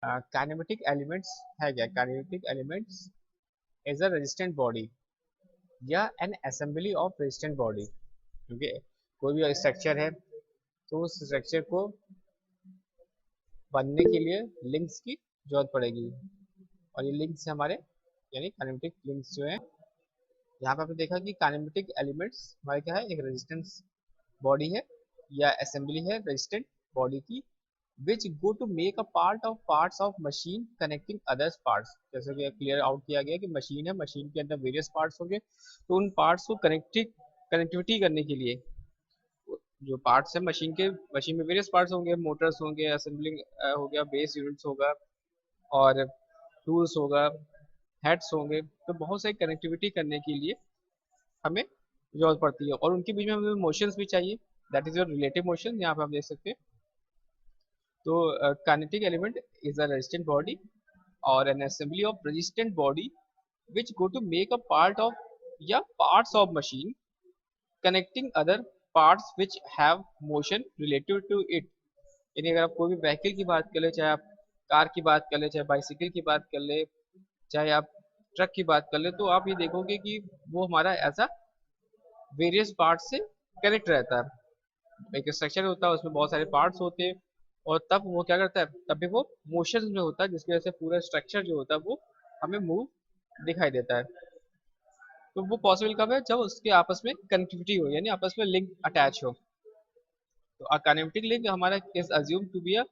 Kinematic elements है क्या? Kinematic elements is a resistant body या an assembly of resistant body. क्योंकि कोई भी स्ट्रक्चर है तो उस स्ट्रक्चर को बनने के लिए लिंक्स की जरूरत पड़ेगी, और ये लिंक्स हमारे यानी काइनेमेटिक लिंक्स जो है। यहाँ पे आपने देखा कि काइनेमेटिक एलिमेंट्स हमारे क्या है, एक रेजिस्टेंस बॉडी है या असेंबली है रेजिस्टेंट बॉडी की, which go to make a part of parts of machine connecting others parts. जैसे कि क्लियर आउट किया गया कि मशीन है, मशीन के अंदर वेरियस पार्ट्स होंगे, तो उन पार्ट्स को कनेक्टिविटी करने के लिए जो पार्ट्स है मशीन के, मशीन में वेरियस पार्ट्स होंगे, मोटर्स होंगे, असेंबलिंग हो गया, बेस यूनिट्स होगा, और टूल्स होगा, हेड्स होंगे, तो बहुत सारी कनेक्टिविटी करने के लिए हमें जरूरत पड़ती है, और उनके बीच में हमें मोशंस भी चाहिए, that is your relative motion, यहाँ पे आप देख सकते हैं। तो kinetic element is a resistant body or an assembly of resistant body which go to make a part of या parts of machine connecting other parts which have motion related to it। यानी अगर आप कोई भी vehicle की बात कर ले, चाहे आप कार की बात कर ले, चाहे बाइसिकल की बात कर ले, चाहे आप ट्रक की बात कर ले, तो आप ये देखोगे कि वो हमारा ऐसा वेरियस पार्ट से कनेक्ट रहता है। एक स्ट्रक्चर होता है, उसमें बहुत सारे पार्ट्स होते हैं, और तब वो क्या करता है, तब भी वो मोशन में होता है, जिसकी वजह से पूरा स्ट्रक्चर जो होता है वो हमें मूव दिखाई देता है। तो वो पॉसिबल कब है, जब उसके आपस में कनेक्टिविटी हो, यानी आपस में लिंक अटैच हो। तो अ काइनेमेटिक लिंक हमारा is assume to be a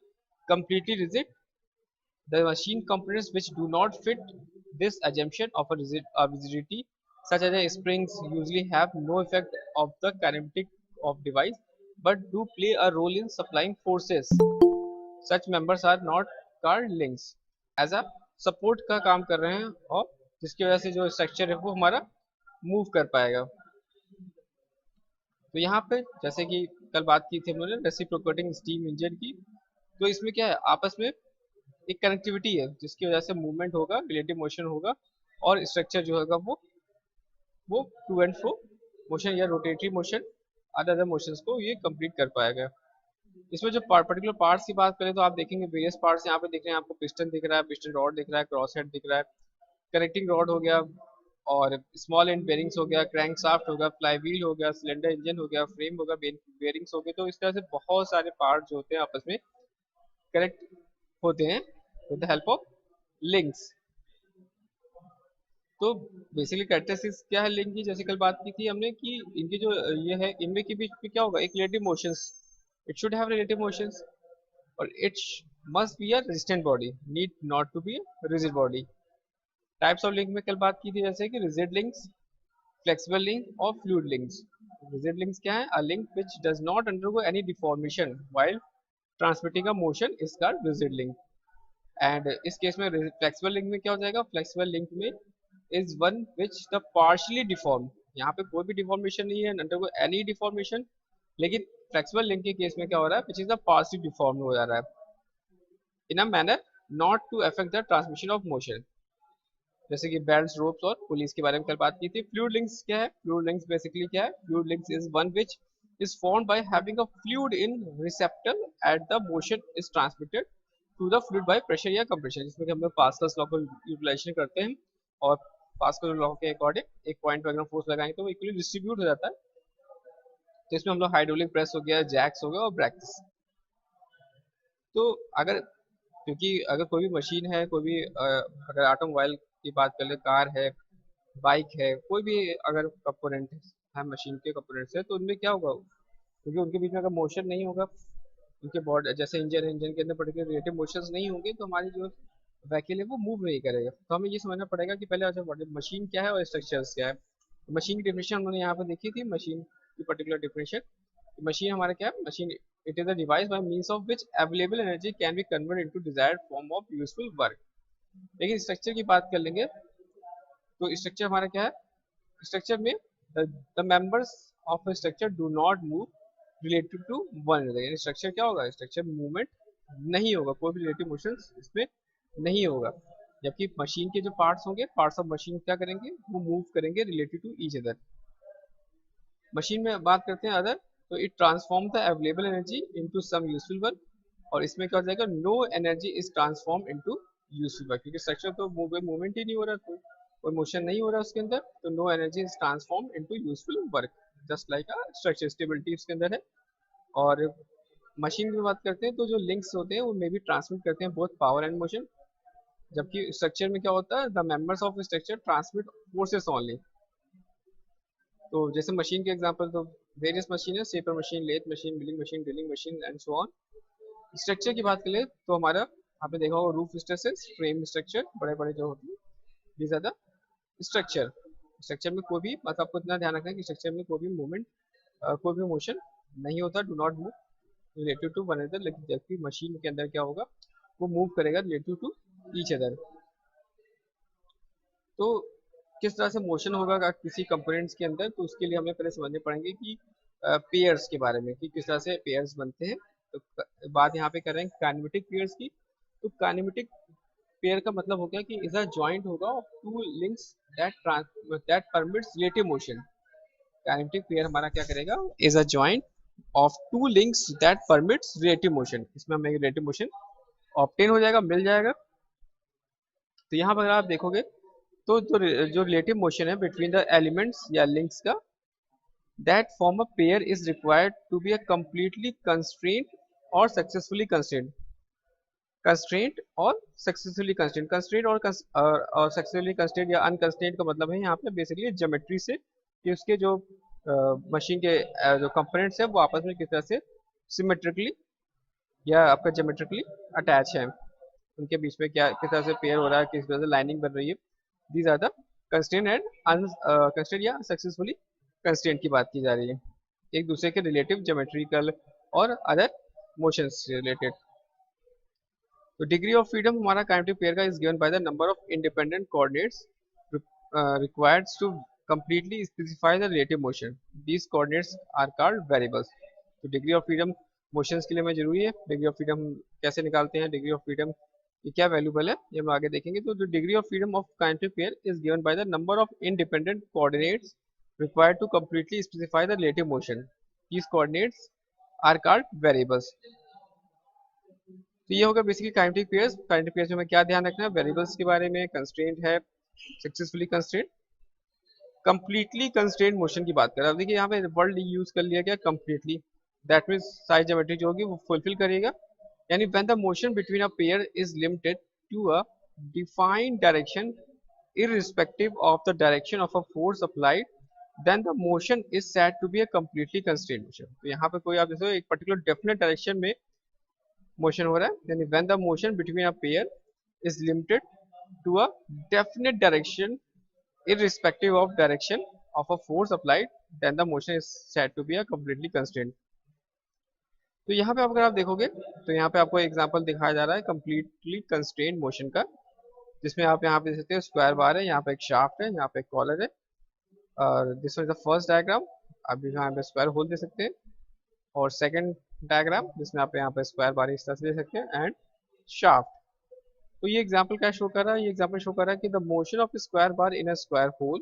completely rigid। The machine components which do not fit this assumption of a rigidity, such as a springs, usually have no effect of the kinematic of device, but do play a role in supplying forces। Such members are not called links। As a support का काम कर रहे हैं, और जिसकी वजह से जो स्ट्रक्चर है वो हमारा मूव कर पाएगा। तो यहाँ पे जैसे कि कल बात की थी हमने रेसिप्रोकेटिंग स्टीम इंजन की, तो इसमें क्या है, आपस में एक कनेक्टिविटी है, जिसकी वजह से मूवमेंट होगा, रिलेटिव मोशन होगा, और स्ट्रक्चर जो होगा वो टू एंड फ्रो मोशन या rotary motion, other other motions को ये कंप्लीट कर पाएगा। इसमें जो पर्टिकुलर पार्ट्स की बात करें तो आप देखेंगे वेरियस पार्ट्स यहाँ पे दिख रहे हैं आपको। पिस्टन दिख रहा है, पिस्टन रॉड दिख रहा है, क्रॉस हेड दिख रहा है, कनेक्टिंग रॉड हो गया, और स्मॉल एंड बेरिंग्स हो गया, क्रैंक शाफ्ट हो गया, फ्लाई व्हील हो गया, सिलेंडर इंजन हो गया, फ्रेम हो गया, बेरिंग्स हो गए। तो इस तरह से बहुत सारे पार्ट जो होते हैं आपस में कनेक्ट होते हैं with the help of links. तो बेसिकली कैरेक्टरिस्टिक्स क्या है लिंक की, जैसे कल बात की थी हमने कि इनकी जो ये है, इनमें के बीच में क्या होगा, एक relative motions, it should have relative motions, और it must be a resistant body, need not to be a rigid body. Types of link में कल बात की थी, जैसे कि रिजिड लिंक्स, फ्लेक्सिबल लिंक और फ्लूइड लिंक्स। रिजिड लिंक्स क्या है, a link which does not undergo any deformation while transmitting a motion is called rigid link. And इस केस में फ्लेक्सिबल लिंक में क्या हो जाएगा, फ्लेक्सिबल लिंक में is one which the partially deform, यहाँ पे कोई भी डिफॉर्मेशन नहीं है, अंडरगो एनी डिफॉर्मेशन, लेकिन फ्लेक्सिबल लिंक के केस में क्या हो रहा है, which is the partially deform हो जा रहा है in a manner not to affect the transmission of motion. जैसे कि बेल्ट, रोप्स और पुलिस के बारे में कल बात की थी। फ्लूइड लिंक्स क्या है, फ्लूइड लिंक्स बेसिकली क्या है, fluid links is one which is formed by having a fluid in receptor at the motion is transmitted to the fluid by pressure या compression, जिसमें कि हम लोग पास्कल्स लॉ को यूटिलाइजेशन करते हैं, और पास्कल लॉ के अकॉर्डिंग एक पॉइंट पर अगर फोर्स लगाएंगे तो वो इक्वली डिस्ट्रीब्यूट हो जाता है। तो इसमें हम लोग हाइड्रोलिक प्रेस हो गया, जैक्स हो गया, और ब्रैकेट्स। तो अगर, क्योंकि अगर कोई भी मशीन है, कोई भी अगर ऑटोमोबाइल की बात कर ले, कार है, बाइक है, कोई भी अगर कंपोनेंट है मशीन के कंपोनेंट से, तो उनमें क्या होगा, क्योंकि उनके बीच में अगर मोशन नहीं होगा, उनके बॉडी जैसे इंजन है, इंजन के अंदर पर्टिकुलर रिलेटिव मोशंस नहीं होंगे, तो हमारी जो व्हीकल है वो मूव नहीं करेगा। तो हमें ये समझना पड़ेगा कि पहले अच्छा मशीन क्या है और स्ट्रक्चर्स क्या है। तो मशीन की डेफिनेशन हमने यहाँ पे देखी थी, मशीन की पर्टिकुलर डेफिनेशन। मशीन हमारा क्या है, machine it is a device by means of which available energy can be convert into desired form of useful work. लेकिन स्ट्रक्चर की बात कर लेंगे, तो स्ट्रक्चर हमारा क्या है, स्ट्रक्चर में the members of structure do not move related to one another. यानी स्ट्रक्चर क्या होगा, स्ट्रक्चर मूवमेंट नहीं होगा, कोई भी रिलेटिव मोशन इसमें नहीं होगा। जबकि मशीन के जो पार्ट्स होंगे, पार्ट्स ऑफ मशीन क्या करेंगे, वो मूव करेंगे related to each other. Machine में बात करते हैं अदर, तो it transform the available energy into some useful work. और इसमें क्या हो जाएगा, no energy is transform into useful work, क्योंकि स्ट्रक्चर तो मूवमेंट ही नहीं हो रहा, तो कोई मोशन नहीं हो रहा उसके अंदर, तो no energy is transform into useful work, just like a structure, stability उसके अंदर है। और मशीन की बात करते हैं तो जो लिंक्स होते हैं वो मे भी ट्रांसमिट करते हैं बोथ पावर एंड मोशन, जबकि स्ट्रक्चर में क्या होता है, the members of structure transmit forces only. तो जैसे मशीन के एग्जांपल तो वेरियस मशीन है, shaper machine, lathe machine, milling machine, drilling machine and so on. Structure की बात करें तो हमारा आपने देखा होगा रूफ स्ट्रक्चर्स, फ्रेम स्ट्रक्चर, बड़े बड़े जो होते हैं, these are the structure. Structure में कोई भी मतलब आपको इतना ध्यान रखना है कि स्ट्रक्चर में कोई भी मूवमेंट, कोई भी मोशन नहीं होता, do not move related to one another, लेकिन जबकि मशीन के अंदर क्या होगा, वो मूव करेगा रिलेटेड टू ईच अदर। तो किस तरह से मोशन होगा किसी कंपोनेंट्स के अंदर, तो उसके लिए हमें पहले समझने पड़ेंगे कि पेयर्स के बारे में, कि किस तरह से पेयर्स बनते हैं। तो बात यहाँ पे कर रहे हैं काइनेमेटिक पेयर्स की। तो काइनेमेटिक पेयर का मतलब हो गया कि इज अ जॉइंट होगा of two links that permits relative motion. Kinematic pair हमारा क्या करेगा, is a joint of two links that permits relative motion, इसमें हमें रिलेटिव मोशन ऑब्टेन हो जाएगा, मिल जाएगा। तो यहाँ पर अगर आप देखोगे तो जो रिलेटिव मोशन है बिटवीन द एलिमेंट्स या लिंक्स का, that form a pair is required to be a completely constraint और सक्सेसफुली कंस्ट्रेंट। कंस्ट्रेंट और सक्सेसफुली कंस्ट्रेंट, कंस्ट्रेंट और सक्सेसफुली कंस्ट्रेंट या अनकंस्ट्रेंट का मतलब है यहाँ पे बेसिकली ज्योमेट्री से, कि उसके जो मशीन के जो कंपोनेंट्स है वो आपस में किस तरह से सिमेट्रिकली या आपका ज्योमेट्रिकली अटैच है, उनके बीच में क्या किस तरह से पेयर हो रहा है, किस तरह से लाइनिंग बन रही है। These are the constraint and unconstraint या सक्सेसफुली कंस्ट्रेंट की बात की जा रही है, एक दूसरे के रिलेटिव ज्योमेट्रिकल और अदर मोशंस से रिलेटेड। तो डिग्री ऑफ फ्रीडम हमारा काइनेटिक पेयर का is given by the number of independent coordinates required to completely specify the relative motion. These coordinates are called variables. तो डिग्री ऑफ फ्रीडम मोशंस के लिए हमें जरूरी है। डिग्री ऑफ फ्रीडम कैसे निकालते हैं, डिग्री ऑफ फ्रीडम ये क्या वैल्यूबल है ये हम आगे देखेंगे। तो जो degree of freedom of kinetic pair is given by the number of independent coordinates required to completely specify the relative motion. These coordinates are called variables. तो ये होगा basically kinetic pairs. Kinetic pairs में हमें क्या ध्यान रखना है, variables के बारे में, कंस्ट्रेंट है, successfully constraint, completely constraint motion की बात करें। अब देखिए यहाँ पे वर्ड यूज कर लिया गया कंप्लीटली, दैट मीन्स सारी ज्योमेट्री जो होगी वो फुलफिल करेगा। यानी when the motion between a pair is limited to a defined direction irrespective of the direction of a force applied, then the motion is said to be a completely constrained motion. तो यहाँ पे कोई आप जैसे एक particular definite direction में motion हो रहा है, यानी when the motion between a pair is limited to a definite direction irrespective of direction of a force applied, then the motion is said to be a completely constrained. तो यहाँ पे अगर आप देखोगे तो यहाँ पे आपको एग्जांपल दिखाया जा रहा है completely constrained motion का, जिसमें आप यहाँ पे देख सकते हैं स्क्वायर बार है, यहाँ पे एक शाफ्ट है, यहाँ पे एक कॉलर है, और this is the first diagram, आप यहाँ पे स्क्वायर होल दे सकते हैं, और सेकंड डायग्राम जिसमें आप यहाँ पे स्क्वायर बार इस तरह से दे सकते हैं एंड शाफ्ट। तो ये एग्जांपल क्या शो कर रहा है, ये एग्जांपल शो कर रहा है कि the motion of square bar in a square hole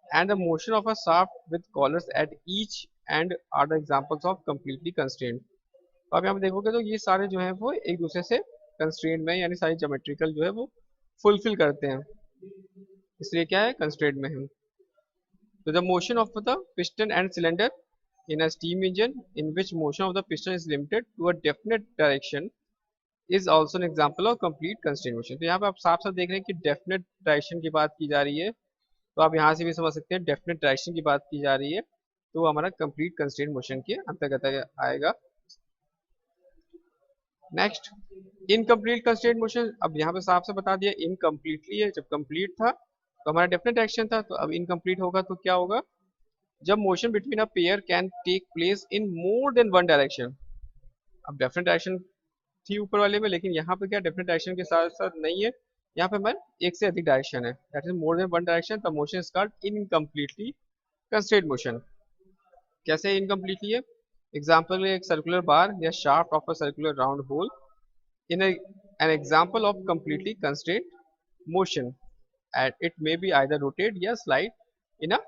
and the motion of a shaft with collars at each end are the examples of completely constrained. तो आप यहाँ पे देखोगे तो ये सारे जो हैं वो एक दूसरे से कंस्ट्रेंट में, यानी सारी ज्योमेट्रिकल जो है वो फुलफिल करते हैं, इसलिए क्या है कंस्ट्रेंट में है। तो the motion of the piston and cylinder in a steam engine in which motion of the piston is limited to a definite direction is also an example of complete constraint motion. तो यहाँ पे आप साफ साफ देख रहे हैं कि डेफिनेट डायरेक्शन की बात की जा रही है, तो आप यहाँ से भी समझ सकते हैं डेफिनेट डायरेक्शन की बात की जा रही है, तो हमारा कंप्लीट कंस्ट्रेंट मोशन के अंतर्गत आएगा। नेक्स्ट इनकम्प्लीट कंस्ट्रेंट मोशन, अब यहाँ पे साफ से बता दिया इनकम्प्लीटली है, जब कंप्लीट था तो हमारा डेफिनेट डायरेक्शन था, तो अब इनकम्प्लीट होगा तो क्या होगा, जब motion between a pair can take place in more than one direction. अब डेफिनेट डायरेक्शन थी ऊपर वाले में, लेकिन यहाँ पे क्या डेफिनेट डायरेक्शन के साथ साथ नहीं है, यहाँ पे हमारे एक से अधिक डायरेक्शन है, that is more than one direction, the motion is called incompletely constraint motion. कैसे इनकम्प्लीटली है, एग्जांपल एक सर्कुलर बार या shaft of a circular round whole in an example of completely constraint motion, and it may be either rotate या slide in a